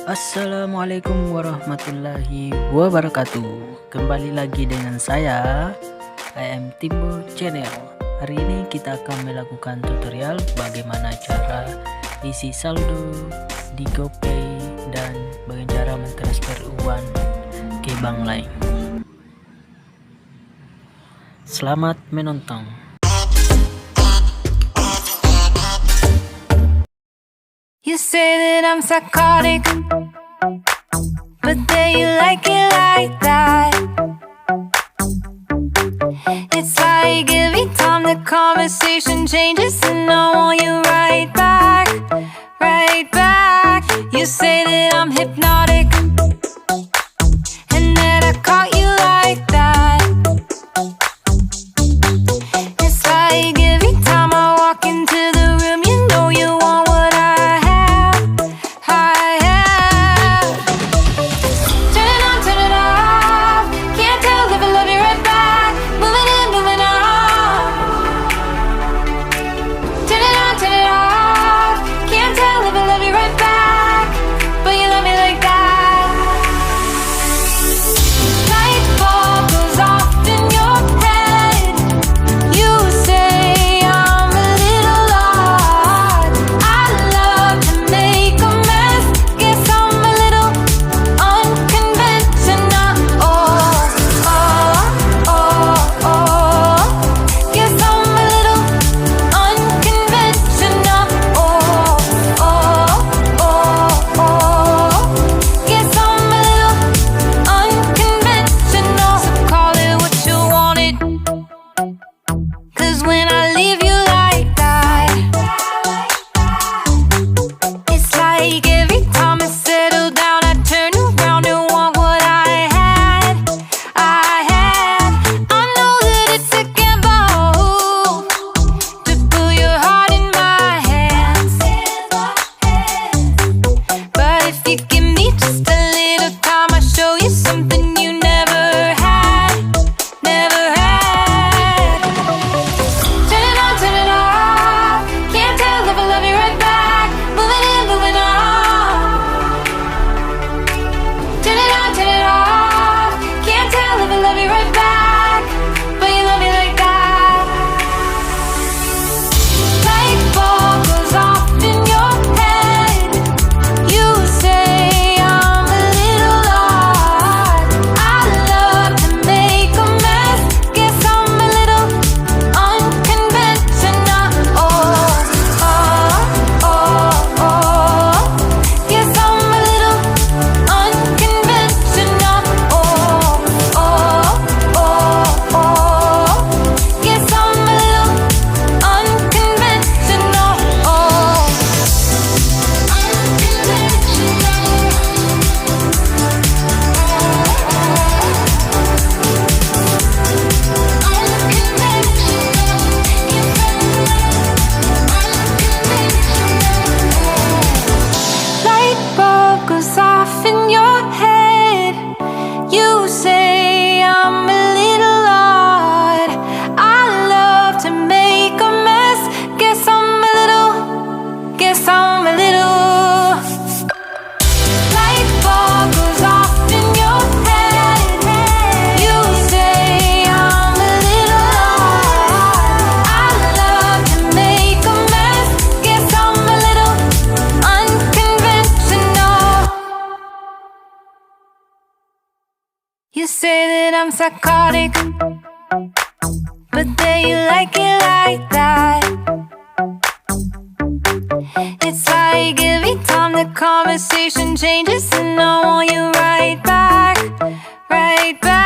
Assalamualaikum warahmatullahi wabarakatuh. Kembali lagi dengan saya, I am Timbo Channel. Hari ini kita akan melakukan tutorial bagaimana cara isi saldo di Gopay dan bagaimana cara mentransfer uang ke bank lain. Selamat menonton. You say that I'm psychotic, but then you like it like that. It's like every time the conversation changes and I want you right back, right back. You say that I'm hypnotic and that I caught you like that. It's like every time I walk into the room, you know you want what I have. Turn it on, turn it off. Can't tell if I love you right back. Moving in, moving on. Turn it on, turn it off. Can't tell if I love you right back, but you love me like that. Light bulb goes off in your head. You say I'm a little odd. I love to make a mess. Guess I'm a little unconventional. Guess I'm a little unconventional. Guess I'm a little unconventional. So call it what you want it. 'Cause when I leave you like that, it's like every time I settle down, I turn around and want what I had. I know that it's a gamble to put your heart in my hands, but if you give me just a little time, I'll show you something you never had, never had. Turn it on, turn it off. Can't tell if I love you right back. Moving in, moving on. Turn it on, turn it off. Can't tell if I love you right back, but you love me like that. Light bulb goes off in your head. You say I'm a little odd. I love to make a mess. Guess I'm a little unconventional. Guess I'm a little unconventional. Guess I'm a little Light bulb goes off in your head. You say I'm a little odd. I love to make a mess. Guess I'm a little. Light bulb goes off in your head. You say I'm a little odd. I love to make a mess. Guess I'm a little unconventional. You say that I'm psychotic, but then you like it like that. It's like every time the conversation changes and I want you right back, right back.